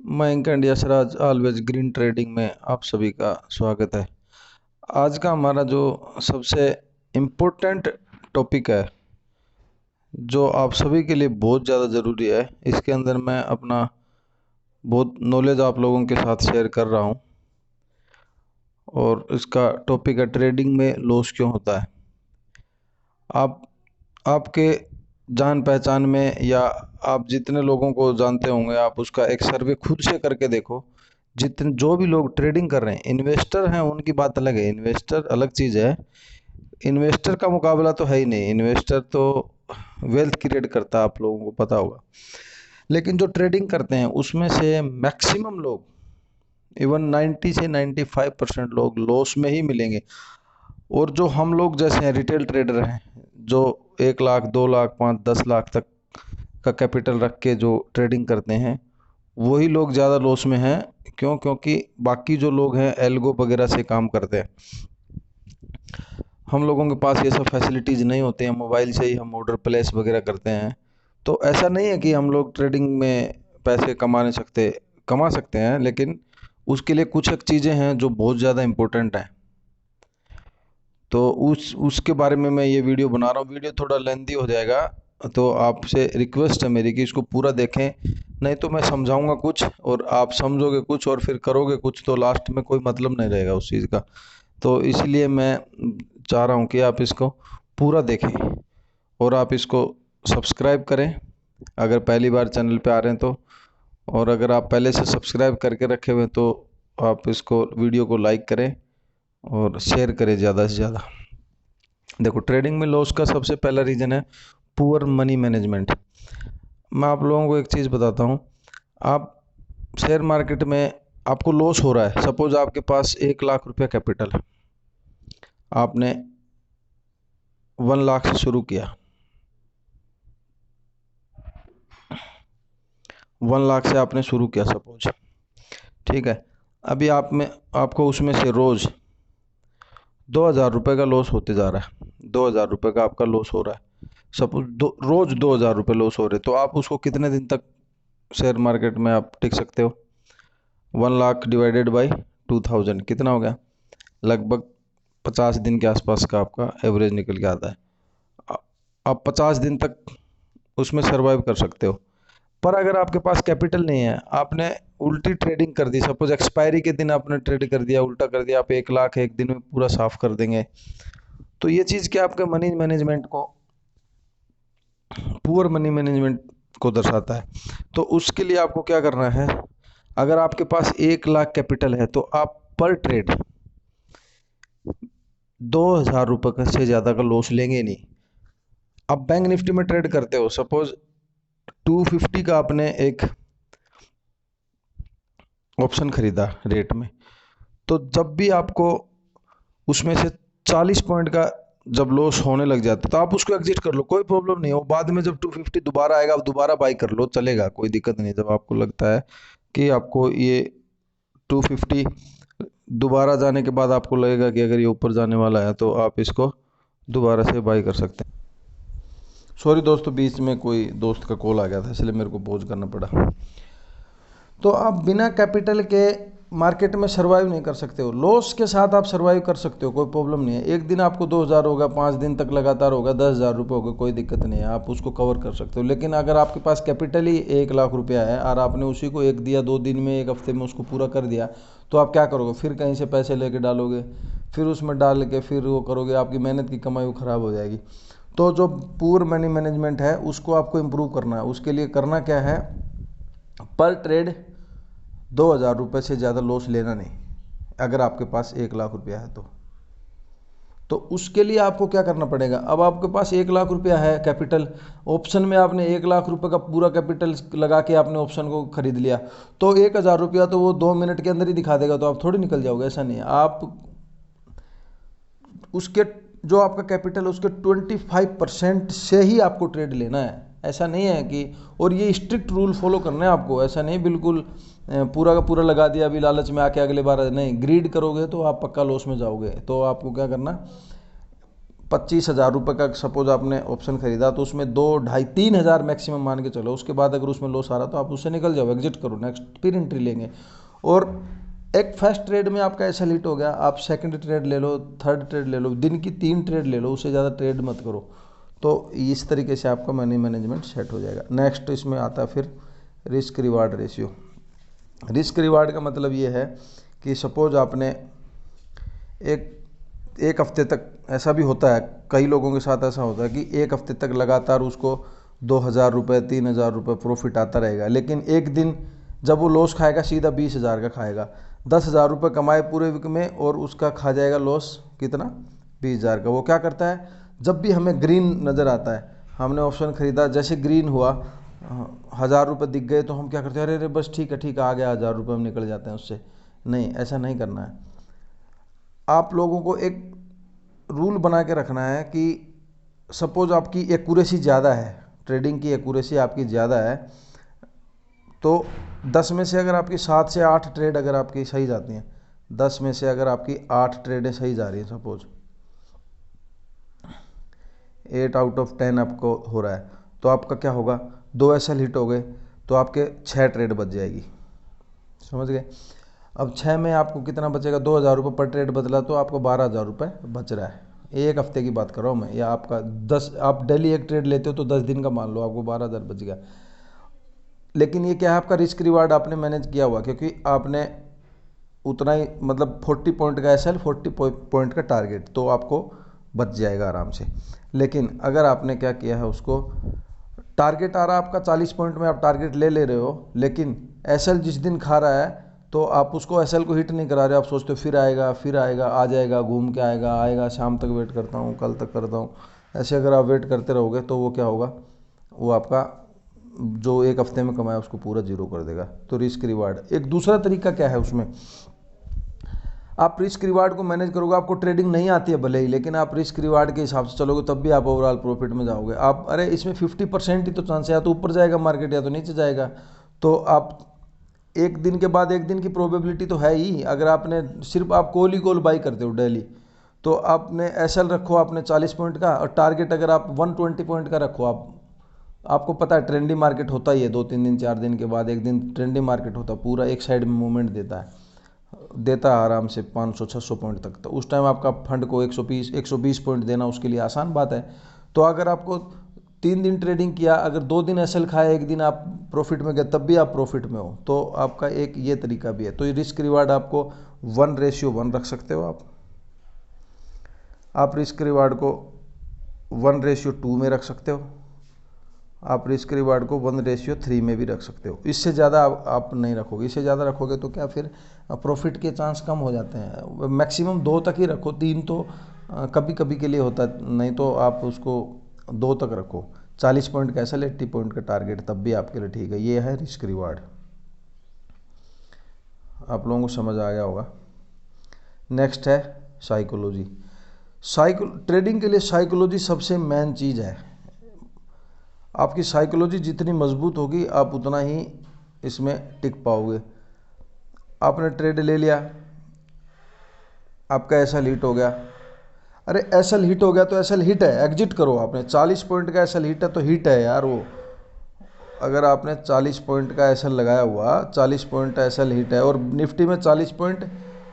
Mayank India Siraj always green trading में आप सभी का स्वागत है। आज का हमारा जो सबसे इम्पोर्टेंट टॉपिक है, जो आप सभी के लिए बहुत ज़्यादा ज़रूरी है, इसके अंदर मैं अपना बहुत नॉलेज आप लोगों के साथ शेयर कर रहा हूँ। और इसका टॉपिक है ट्रेडिंग में लॉस क्यों होता है। आप आपके जान पहचान में या आप जितने लोगों को जानते होंगे, आप उसका एक सर्वे खुद से करके देखो। जितने जो भी लोग ट्रेडिंग कर रहे हैं, इन्वेस्टर हैं, उनकी बात अलग है, इन्वेस्टर अलग चीज़ है। इन्वेस्टर का मुकाबला तो है ही नहीं, इन्वेस्टर तो वेल्थ क्रिएट करता है, आप लोगों को पता होगा। लेकिन जो ट्रेडिंग करते हैं उसमें से मैक्सिमम लोग, इवन 90 से 95% लोग लॉस में ही मिलेंगे। और जो हम लोग जैसे हैं रिटेल ट्रेडर हैं, जो 1 लाख 2 लाख 5 10 लाख तक का कैपिटल रख के जो ट्रेडिंग करते हैं, वही लोग ज़्यादा लॉस में हैं। क्यों? क्योंकि बाकी जो लोग हैं एल्गो वगैरह से काम करते हैं। हम लोगों के पास ये सब फैसिलिटीज़ नहीं होते हैं, मोबाइल से ही हम ऑर्डर प्लेस वगैरह करते हैं। तो ऐसा नहीं है कि हम लोग ट्रेडिंग में पैसे कमा सकते हैं, लेकिन उसके लिए कुछ एक चीज़ें हैं जो बहुत ज़्यादा इम्पोर्टेंट हैं। तो उसके बारे में मैं ये वीडियो बना रहा हूँ। वीडियो थोड़ा लेंदी हो जाएगा, तो आपसे रिक्वेस्ट है मेरी कि इसको पूरा देखें। नहीं तो मैं समझाऊंगा कुछ और आप समझोगे कुछ और फिर करोगे कुछ, तो लास्ट में कोई मतलब नहीं रहेगा उस चीज़ का। तो इसलिए मैं चाह रहा हूँ कि आप इसको पूरा देखें और आप इसको सब्सक्राइब करें अगर पहली बार चैनल पे आ रहे हैं तो। और अगर आप पहले से सब्सक्राइब करके रखे हुए हैं तो आप इसको वीडियो को लाइक करें और शेयर करें ज़्यादा से ज़्यादा। देखो, ट्रेडिंग में लॉस का सबसे पहला रीज़न है पुअर मनी मैनेजमेंट। मैं आप लोगों को एक चीज़ बताता हूँ। आप शेयर मार्केट में आपको लॉस हो रहा है, सपोज आपके पास 1 लाख रुपया कैपिटल है, आपने 1 लाख से शुरू किया, 1 लाख से आपने शुरू किया सपोज, ठीक है। अभी आपको उसमें से रोज़ 2,000 रुपये का लॉस होते जा रहा है, 2,000 रुपये का आपका लॉस हो रहा है। सपोज रोज़ 2,000 रुपये लॉस हो रहे, तो आप उसको कितने दिन तक शेयर मार्केट में आप टिक सकते हो? 1 लाख डिवाइडेड बाई 2,000 कितना हो गया? लगभग 50 दिन के आसपास का आपका एवरेज निकल के आता है। आप 50 दिन तक उसमें सरवाइव कर सकते हो। पर अगर आपके पास कैपिटल नहीं है, आपने उल्टी ट्रेडिंग कर दी, सपोज एक्सपायरी के दिन आपने ट्रेड कर दिया, उल्टा कर दिया, आप 1 लाख एक दिन में पूरा साफ कर देंगे, तो ये चीज़ क्या आपके मनी मैनेजमेंट को, पुअर मनी मैनेजमेंट को दर्शाता है। तो उसके लिए आपको क्या करना है, अगर आपके पास 1 लाख कैपिटल है तो आप पर ट्रेड 2,000 रुपये से ज़्यादा का लॉस लेंगे नहीं। आप बैंक निफ्टी में ट्रेड करते हो, सपोज 250 का आपने एक ऑप्शन खरीदा रेट में, तो जब भी आपको उसमें से 40 पॉइंट का जब लॉस होने लग जाता है तो आप उसको एग्जिट कर लो, कोई प्रॉब्लम नहीं है। वो बाद में जब 250 दोबारा आएगा, आप दोबारा बाई कर लो, चलेगा, कोई दिक्कत नहीं। जब आपको लगता है कि आपको ये 250 दोबारा जाने के बाद आपको लगेगा कि अगर ये ऊपर जाने वाला है, तो आप इसको दोबारा से बाई कर सकते हैं। सॉरी दोस्तों, बीच में कोई दोस्त का कॉल आ गया था, इसलिए मेरे को पॉज करना पड़ा। तो आप बिना कैपिटल के मार्केट में सर्वाइव नहीं कर सकते हो। लॉस के साथ आप सर्वाइव कर सकते हो, कोई प्रॉब्लम नहीं है। एक दिन आपको 2,000 होगा, 5 दिन तक लगातार होगा, 10,000 रुपये होगा, कोई दिक्कत नहीं है, आप उसको कवर कर सकते हो। लेकिन अगर आपके पास कैपिटल ही 1 लाख रुपया है और आपने उसी को एक दिया, 2 दिन में, एक हफ्ते में उसको पूरा कर दिया, तो आप क्या करोगे? फिर कहीं से पैसे लेके डालोगे, फिर उसमें डाल के फिर वो करोगे, आपकी मेहनत की कमाई वो ख़राब हो जाएगी। तो जो पुअर मनी मैनेजमेंट है उसको आपको इम्प्रूव करना है। उसके लिए करना क्या है, पर ट्रेड 2,000 रुपये से ज़्यादा लॉस लेना नहीं, अगर आपके पास 1 लाख रुपया है तो उसके लिए आपको क्या करना पड़ेगा। अब आपके पास 1 लाख रुपया है कैपिटल, ऑप्शन में आपने 1 लाख रुपये का पूरा कैपिटल लगा के आपने ऑप्शन को खरीद लिया, तो 1,000 रुपया तो वो 2 मिनट के अंदर ही दिखा देगा, तो आप थोड़ी निकल जाओगे। ऐसा नहीं है, आप उसके जो आपका कैपिटल है उसके 25% से ही आपको ट्रेड लेना है। ऐसा नहीं है कि, और ये स्ट्रिक्ट रूल फॉलो करना है आपको। ऐसा नहीं बिल्कुल पूरा का पूरा लगा दिया, अभी लालच में आके अगले बार नहीं, ग्रीड करोगे तो आप पक्का लॉस में जाओगे। तो आपको क्या करना, 25,000 रुपये का सपोज आपने ऑप्शन खरीदा, तो उसमें 2, 2.5, 3 हज़ार मैक्सिमम मान के चलो, उसके बाद अगर उसमें लॉस आ रहा तो आप उससे निकल जाओ, एग्जिट करो, नेक्स्ट फिर एंट्री लेंगे। और एक फर्स्ट ट्रेड में आपका ऐसा हिट हो गया, आप सेकंड ट्रेड ले लो, थर्ड ट्रेड ले लो, दिन की 3 ट्रेड ले लो, उससे ज़्यादा ट्रेड मत करो। तो इस तरीके से आपका मनी मैनेजमेंट सेट हो जाएगा। नेक्स्ट इसमें आता है फिर risk reward ratio. Risk reward का मतलब ये है कि सपोज आपने एक हफ्ते तक, ऐसा भी होता है कई लोगों के साथ, ऐसा होता है कि एक हफ्ते तक लगातार उसको 2,000 रुपये 3,000 रुपये प्रॉफिट आता रहेगा, लेकिन एक दिन जब वो लॉस खाएगा सीधा 20,000 का खाएगा। 10,000 रुपये कमाए पूरे वीक में और उसका खा जाएगा लॉस कितना, 20,000 का। वो क्या करता है, जब भी हमें ग्रीन नज़र आता है, हमने ऑप्शन ख़रीदा, जैसे ग्रीन हुआ 1,000 रुपये दिख गए तो हम क्या करते हैं, अरे बस ठीक है आ गया 1,000 रुपये, हम निकल जाते हैं उससे। नहीं, ऐसा नहीं करना है। आप लोगों को एक रूल बना के रखना है कि सपोज आपकी एक्यूरेसी ज़्यादा है, ट्रेडिंग की एक्यूरेसी आपकी ज़्यादा है, तो 10 में से अगर आपकी 7 से 8 ट्रेड अगर आपकी सही जाती हैं, 10 में से अगर आपकी 8 ट्रेडें सही जा रही हैं, सपोज 8 आउट ऑफ 10 आपको हो रहा है, तो आपका क्या होगा, 2 एसएल हिट हो गए तो आपके 6 ट्रेड बच जाएगी। समझ गए। अब 6 में आपको कितना बचेगा, 2,000 रुपये पर ट्रेड बदला तो आपको 12,000 रुपये बच रहा है। एक हफ्ते की बात कर रहा हूँ मैं, या आपका 10, आप डेली एक ट्रेड लेते हो तो 10 दिन का मान लो आपको 12,000 बच गया। लेकिन ये क्या है, आपका रिस्क रिवार्ड आपने मैनेज किया हुआ, क्योंकि आपने उतना ही, मतलब 40 पॉइंट का एसएल, 40 पॉइंट का टारगेट, तो आपको बच जाएगा आराम से। लेकिन अगर आपने क्या किया है, उसको टारगेट आ रहा है आपका 40 पॉइंट में, आप टारगेट ले रहे हो, लेकिन एसएल जिस दिन खा रहा है तो आप उसको एसएल को हिट नहीं करा रहे, आप सोचते हो फिर आएगा आ जाएगा, घूम के आएगा शाम तक वेट करता हूँ, कल तक करता हूँ। ऐसे अगर आप वेट करते रहोगे तो वो क्या होगा, वो आपका जो एक हफ्ते में कमाया उसको पूरा जीरो कर देगा। तो रिस्क रिवार्ड। एक दूसरा तरीका क्या है, उसमें आप रिस्क रिवार्ड को मैनेज करोगे, आपको ट्रेडिंग नहीं आती है भले ही, लेकिन आप रिस्क रिवार्ड के हिसाब से चलोगे तब भी आप ओवरऑल प्रॉफिट में जाओगे। आप, अरे इसमें 50% ही तो चांस है, या तो ऊपर जाएगा मार्केट या तो नीचे जाएगा। तो आप एक दिन के बाद एक दिन की प्रोबेबिलिटी तो है ही। अगर आपने सिर्फ आप कॉल ही कॉल बाई करते हो डेली, तो आपने एसएल रखो आपने 40 पॉइंट का, और टारगेट अगर आप 120 पॉइंट का रखो, आपको पता है ट्रेंडी मार्केट होता ही है, 2-3 दिन 4 दिन के बाद एक दिन ट्रेंडी मार्केट होता है, पूरा एक साइड में मूवमेंट देता है आराम से 500-600 पॉइंट तक। तो उस टाइम आपका फंड को 120 पॉइंट देना उसके लिए आसान बात है। तो अगर आपको 3 दिन ट्रेडिंग किया, अगर 2 दिन एसएल खाया, एक दिन आप प्रॉफिट में गए, तब भी आप प्रॉफिट में हो। तो आपका एक ये तरीका भी है। तो ये रिस्क रिवार्ड आपको 1:1 रख सकते हो। आप रिस्क रिवार्ड को 1:2 में रख सकते हो। आप रिस्क रिवार्ड को 1:3 में भी रख सकते हो। इससे ज़्यादा आप नहीं रखोगे। इससे ज़्यादा रखोगे तो क्या, फिर प्रॉफिट के चांस कम हो जाते हैं। मैक्सिमम 2 तक ही रखो, 3 तो कभी कभी के लिए होता है, नहीं तो आप उसको 2 तक रखो। 40 पॉइंट का एसएल, 80 पॉइंट का टारगेट, तब भी आपके लिए ठीक है। ये है रिस्क रिवार्ड। आप लोगों को समझ आ गया होगा। नेक्स्ट है साइकोलॉजी। ट्रेडिंग के लिए साइकोलॉजी सबसे मेन चीज़ है। आपकी साइकोलॉजी जितनी मजबूत होगी, आप उतना ही इसमें टिक पाओगे। आपने ट्रेड ले लिया, आपका एसएल हिट हो गया, अरे एसएल हिट हो गया तो एसएल हिट है, एग्जिट करो। आपने 40 पॉइंट का एसएल हिट है तो हिट है यार वो। अगर आपने 40 पॉइंट का एसएल लगाया हुआ, 40 पॉइंट का एसएल हिट है, और निफ्टी में 40 पॉइंट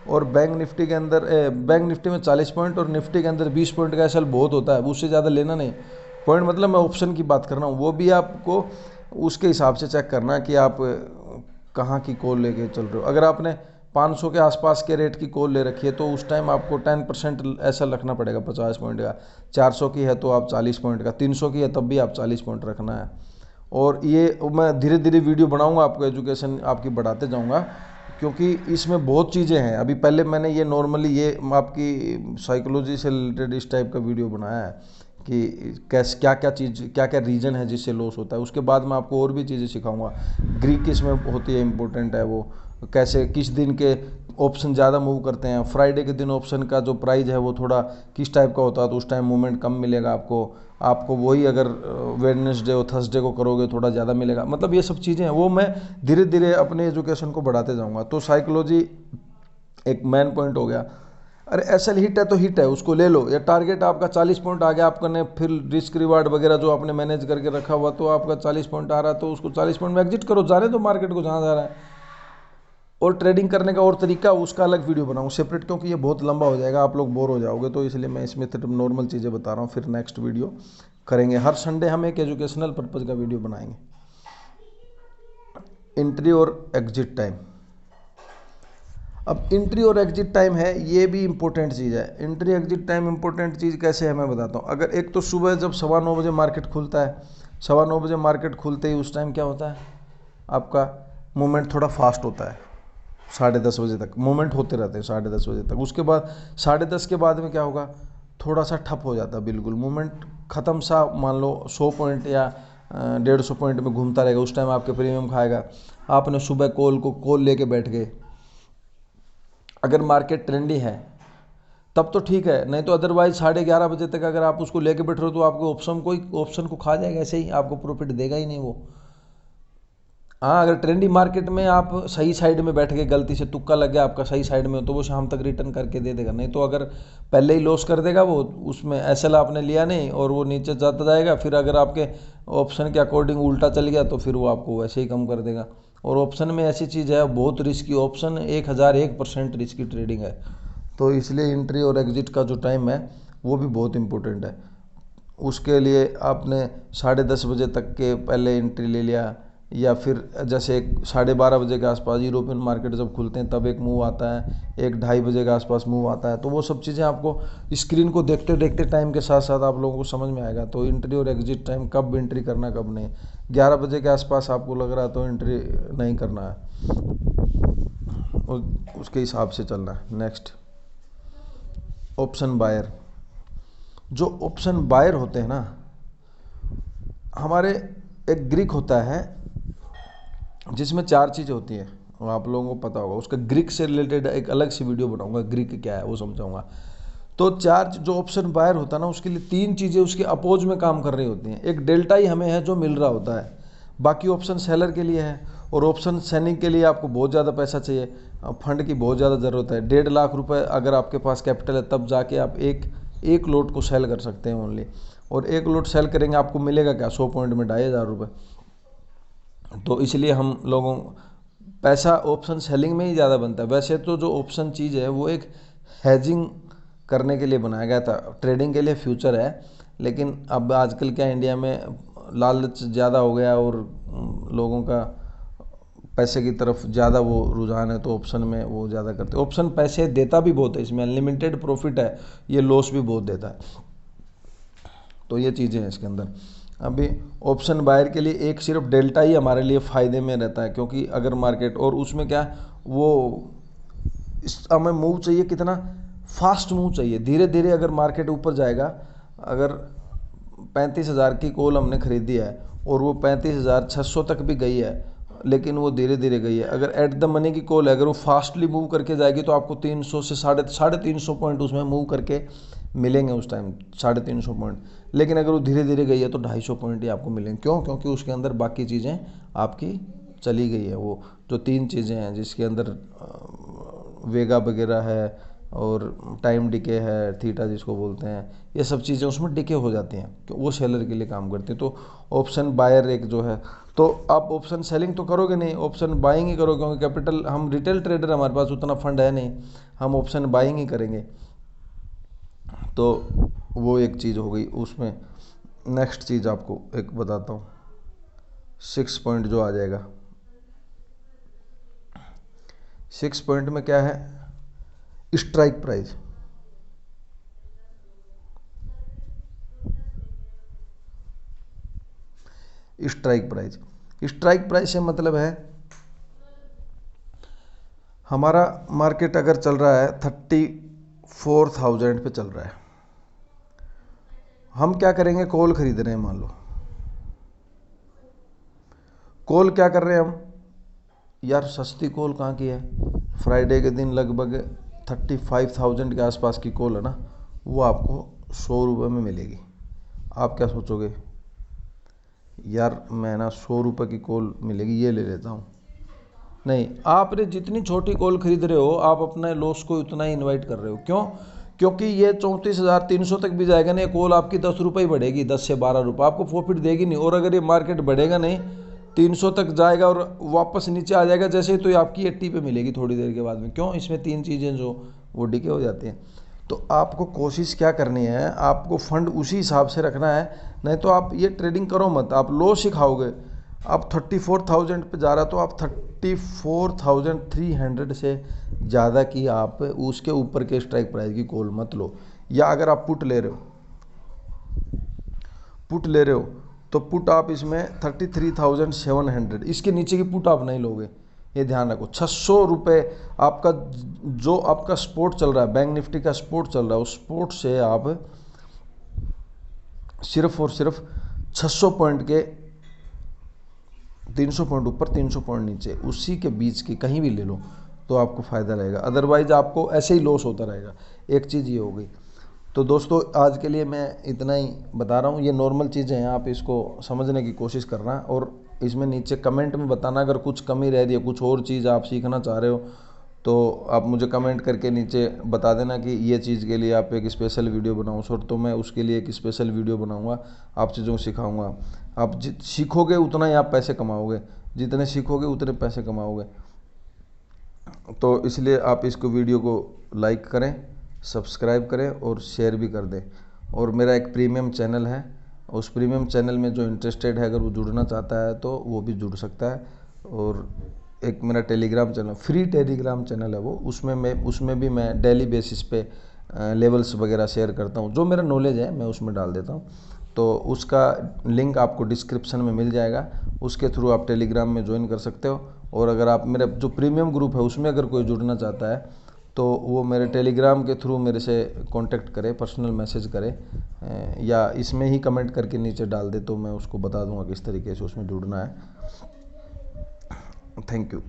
और बैंक निफ्टी के अंदर बैंक निफ्टी में 40 पॉइंट और निफ्टी के अंदर 20 पॉइंट का एसएल बहुत होता है, उससे ज़्यादा लेना नहीं। पॉइंट मतलब मैं ऑप्शन की बात कर रहा हूँ, वो भी आपको उसके हिसाब से चेक करना है कि आप कहाँ की कॉल लेके चल रहे हो। अगर आपने 500 के आसपास के रेट की कॉल ले रखी है तो उस टाइम आपको 10% ऐसा रखना पड़ेगा 50 पॉइंट का। 400 की है तो आप 40 पॉइंट का, 300 की है तब भी आप 40 पॉइंट रखना है। और ये मैं धीरे धीरे वीडियो बनाऊंगा, आपको एजुकेशन आपकी बढ़ाते जाऊंगा, क्योंकि इसमें बहुत चीज़ें हैं। अभी पहले मैंने ये नॉर्मली ये आपकी साइकोलॉजी से रिलेटेड इस टाइप का वीडियो बनाया है कि कैसे क्या क्या रीज़न है जिससे लॉस होता है। उसके बाद मैं आपको और भी चीज़ें सिखाऊंगा। ग्रीक इसमें होती है, इंपॉर्टेंट है वो, कैसे किस दिन के ऑप्शन ज़्यादा मूव करते हैं। फ्राइडे के दिन ऑप्शन का जो प्राइस है वो थोड़ा किस टाइप का होता है, तो उस टाइम मूवमेंट कम मिलेगा आपको वही अगर वेडनेसडे और थर्सडे को करोगे थोड़ा ज़्यादा मिलेगा। मतलब ये सब चीज़ें हैं, वो मैं धीरे धीरे अपने एजुकेशन को बढ़ाते जाऊँगा। तो साइकोलॉजी एक मेन पॉइंट हो गया। अरे एसएल हिट है तो हिट है, उसको ले लो। या टारगेट आपका 40 पॉइंट आ गया, आपने फिर रिस्क रिवार्ड वगैरह जो आपने मैनेज करके रखा हुआ, तो आपका 40 पॉइंट आ रहा है तो उसको 40 पॉइंट में एग्जिट करो, जाने दो मार्केट को जहाँ जा रहा है। और ट्रेडिंग करने का और तरीका, उसका अलग वीडियो बनाऊँ सेपरेट, क्योंकि ये बहुत लंबा हो जाएगा, आप लोग बोर हो जाओगे, तो इसलिए मैं इसमें सिर्फ नॉर्मल चीज़ें बता रहा हूँ। फिर नेक्स्ट वीडियो करेंगे, हर संडे हम एक एजुकेशनल पर्पज़ का वीडियो बनाएंगे। एंट्री और एग्जिट टाइम। अब एंट्री और एग्जिट टाइम है, ये भी इंपॉर्टेंट चीज़ है। एंट्री एग्जिट टाइम इंपॉर्टेंट चीज़ कैसे है मैं बताता हूँ। अगर एक तो सुबह जब 9:15 बजे मार्केट खुलता है, 9:15 बजे मार्केट खुलते ही उस टाइम क्या होता है, आपका मूवमेंट थोड़ा फास्ट होता है। 10:30 बजे तक मूवमेंट होते रहते हैं, 10:30 बजे तक। उसके बाद 10:30 के बाद में क्या होगा, थोड़ा सा ठप हो जाता है, बिल्कुल मूवमेंट ख़त्म सा, मान लो 100 पॉइंट या 150 पॉइंट में घूमता रहेगा। उस टाइम आपके प्रीमियम खाएगा। आपने सुबह कॉल लेके बैठ गए, अगर मार्केट ट्रेंडी है तब तो ठीक है, नहीं तो अदरवाइज 11:30 बजे तक अगर आप उसको लेके बैठ रहे हो तो आपको ऑप्शन को खा जाएगा, ऐसे ही आपको प्रॉफिट देगा ही नहीं वो। हाँ, अगर ट्रेंडी मार्केट में आप सही साइड में बैठ गए, गलती से तुक्का लग गया आपका सही साइड में, तो वो शाम तक रिटर्न करके दे देगा। नहीं तो अगर पहले ही लॉस कर देगा वो, उसमें एसएल आपने लिया नहीं और वो नीचे जाता जाएगा, फिर अगर आपके ऑप्शन के अकॉर्डिंग उल्टा चल गया तो फिर वो आपको वैसे ही कम कर देगा। और ऑप्शन में ऐसी चीज़ है, बहुत रिस्की ऑप्शन, 1001% रिस्की ट्रेडिंग है। तो इसलिए एंट्री और एग्जिट का जो टाइम है वो भी बहुत इंपॉर्टेंट है। उसके लिए आपने 10:30 बजे तक के पहले एंट्री ले लिया, या फिर जैसे 12:30 बजे के आसपास यूरोपियन मार्केट जब खुलते हैं तब एक मूव आता है, 1-2:30 के आसपास मूव आता है। तो वो सब चीज़ें आपको स्क्रीन को देखते देखते टाइम के साथ साथ आप लोगों को समझ में आएगा। तो एंट्री और एग्जिट टाइम, कब एंट्री करना कब नहीं। 11 बजे के आसपास आपको लग रहा है तो एंट्री नहीं करना है, उसके हिसाब से चलना है। Next, option buyer. जो ऑप्शन बायर होते हैं ना, हमारे एक ग्रीक होता है जिसमें 4 चीज़ें होती हैं, और आप लोगों को पता होगा। उसका ग्रीक से रिलेटेड एक अलग सी वीडियो बनाऊंगा, ग्रीक क्या है वो समझाऊंगा। तो 4 जो ऑप्शन बायर होता है ना, उसके लिए 3 चीज़ें उसके अपोज में काम कर रही होती हैं। एक डेल्टा ही हमें है जो मिल रहा होता है, बाकी ऑप्शन सेलर के लिए है। और ऑप्शन सेलिंग के लिए आपको बहुत ज़्यादा पैसा चाहिए, फंड की बहुत ज़्यादा ज़रूरत है। 1.5 लाख रुपए अगर आपके पास कैपिटल है, तब जाके आप एक लोट को सेल कर सकते हैं ओनली। और एक लोट सेल करेंगे आपको मिलेगा क्या, 100 पॉइंट में 2,500 रुपये। तो इसलिए हम लोगों पैसा ऑप्शन सेलिंग में ही ज़्यादा बनता है। वैसे तो जो ऑप्शन चीज़ है वो एक हैजिंग करने के लिए बनाया गया था, ट्रेडिंग के लिए फ्यूचर है। लेकिन अब आजकल क्या इंडिया में लालच ज़्यादा हो गया और लोगों का पैसे की तरफ ज़्यादा वो रुझान है, तो ऑप्शन में वो ज़्यादा करते हैं। ऑप्शन पैसे देता भी बहुत है, इसमें अनलिमिटेड प्रॉफिट है, ये लॉस भी बहुत देता है। तो ये चीज़ें हैं इसके अंदर। अभी ऑप्शन बायर के लिए एक सिर्फ डेल्टा ही हमारे लिए फ़ायदे में रहता है, क्योंकि अगर मार्केट, और उसमें क्या वो हमें मूव चाहिए कितना फास्ट मूव चाहिए, धीरे धीरे अगर मार्केट ऊपर जाएगा। अगर 35,000 की कॉल हमने खरीदी है और वो 35,600 तक भी गई है, लेकिन वो धीरे धीरे गई है। अगर एट द मनी की कॉल है, अगर वो फास्टली मूव करके जाएगी तो आपको 300 से 350 पॉइंट उसमें मूव करके मिलेंगे उस टाइम, 350 पॉइंट। लेकिन अगर वो धीरे धीरे गई है तो 250 पॉइंट ही आपको मिलेंगे। क्यों? क्योंकि उसके अंदर बाकी चीज़ें आपकी चली गई है। वो जो 3 चीज़ें हैं जिसके अंदर वेगा वगैरह है और टाइम डिके है, थीटा जिसको बोलते हैं, ये सब चीज़ें उसमें डिके हो जाती हैं, कि वो सेलर के लिए काम करती हैं। तो ऑप्शन बायर एक जो है, तो आप ऑप्शन सेलिंग तो करोगे नहीं, ऑप्शन बाइंग ही करोगे, क्योंकि कैपिटल, हम रिटेल ट्रेडर, हमारे पास उतना फंड है नहीं, हम ऑप्शन बाइंग ही करेंगे। तो वो एक चीज़ हो गई उसमें। नेक्स्ट चीज़ आपको एक बताता हूँ, 6 पॉइंट जो आ जाएगा। 6 पॉइंट में क्या है, स्ट्राइक प्राइस। स्ट्राइक प्राइस से मतलब है, हमारा मार्केट अगर चल रहा है 34,000 पे चल रहा है, हम क्या करेंगे, कॉल खरीद रहे हैं। मान लो कॉल क्या कर रहे हैं हम, यार सस्ती कॉल कहाँ की है, फ्राइडे के दिन लगभग 35,000 के आसपास की कॉल है ना, वो आपको 100 रुपये में मिलेगी। आप क्या सोचोगे, यार मैं ना 100 रुपये की कॉल मिलेगी, ये ले लेता हूँ। नहीं, आपने जितनी छोटी कॉल खरीद रहे हो आप अपने लॉस को उतना ही इनवाइट कर रहे हो। क्यों? क्योंकि ये 34,300 तक भी जाएगा ना, ये कॉल आपकी 10 रुपये ही बढ़ेगी, 10 से 12 रुपये, आपको प्रॉफिट देगी नहीं। और अगर ये मार्केट बढ़ेगा नहीं, 300 तक जाएगा और वापस नीचे आ जाएगा जैसे ही, तो ये आपकी 80 पे मिलेगी थोड़ी देर के बाद में। क्यों? इसमें तीन चीज़ें जो वो डिके हो जाती हैं। तो आपको कोशिश क्या करनी है, आपको फंड उसी हिसाब से रखना है। नहीं तो आप ये ट्रेडिंग करो मत, आप लॉस ही खाओगे। आप 34,000 पे जा रहा तो आप 34,300 से ज़्यादा की आप उसके ऊपर के स्ट्राइक प्राइस की कॉल मत लो। या अगर आप पुट ले रहे हो, तो पुट आप इसमें 33,700, इसके नीचे की पुट आप नहीं लोगे, ये ध्यान रखो। 600 रुपये आपका जो आपका स्पोर्ट चल रहा है, बैंक निफ्टी का स्पोर्ट चल रहा है, उस स्पोर्ट से आप सिर्फ और सिर्फ 600 पॉइंट के, 300 पॉइंट ऊपर 300 पॉइंट नीचे, उसी के बीच की कहीं भी ले लो तो आपको फ़ायदा रहेगा। अदरवाइज आपको ऐसे ही लॉस होता रहेगा। एक चीज़ ये हो गई। तो दोस्तों आज के लिए मैं इतना ही बता रहा हूँ, ये नॉर्मल चीज़ें हैं, आप इसको समझने की कोशिश करना। और इसमें नीचे कमेंट में बताना अगर कुछ कमी रह रही है, कुछ और चीज़ आप सीखना चाह रहे हो, तो आप मुझे कमेंट करके नीचे बता देना कि ये चीज़ के लिए आप एक स्पेशल वीडियो बनाओ सर, तो मैं उसके लिए एक स्पेशल वीडियो बनाऊंगा, आप चीज़ों को सिखाऊंगा। आप सीखोगे उतना ही आप पैसे कमाओगे, जितने सीखोगे उतने पैसे कमाओगे। तो इसलिए आप इसको वीडियो को लाइक करें, सब्सक्राइब करें और शेयर भी कर दें। और मेरा एक प्रीमियम चैनल है, उस प्रीमियम चैनल में जो इंटरेस्टेड है अगर वो जुड़ना चाहता है तो वो भी जुड़ सकता है। और एक मेरा Telegram channel, free Telegram channel है वो, उसमें भी मैं डेली बेसिस पे लेवल्स वगैरह शेयर करता हूँ, जो मेरा नॉलेज है मैं उसमें डाल देता हूँ। तो उसका लिंक आपको डिस्क्रिप्शन में मिल जाएगा, उसके थ्रू आप टेलीग्राम में ज्वाइन कर सकते हो। और अगर आप मेरा जो प्रीमियम ग्रुप है उसमें अगर कोई जुड़ना चाहता है तो वो मेरे टेलीग्राम के थ्रू मेरे से कांटेक्ट करे, पर्सनल मैसेज करे, या इसमें ही कमेंट करके नीचे डाल दे, तो मैं उसको बता दूंगा किस तरीके से उसमें जुड़ना है। Thank you.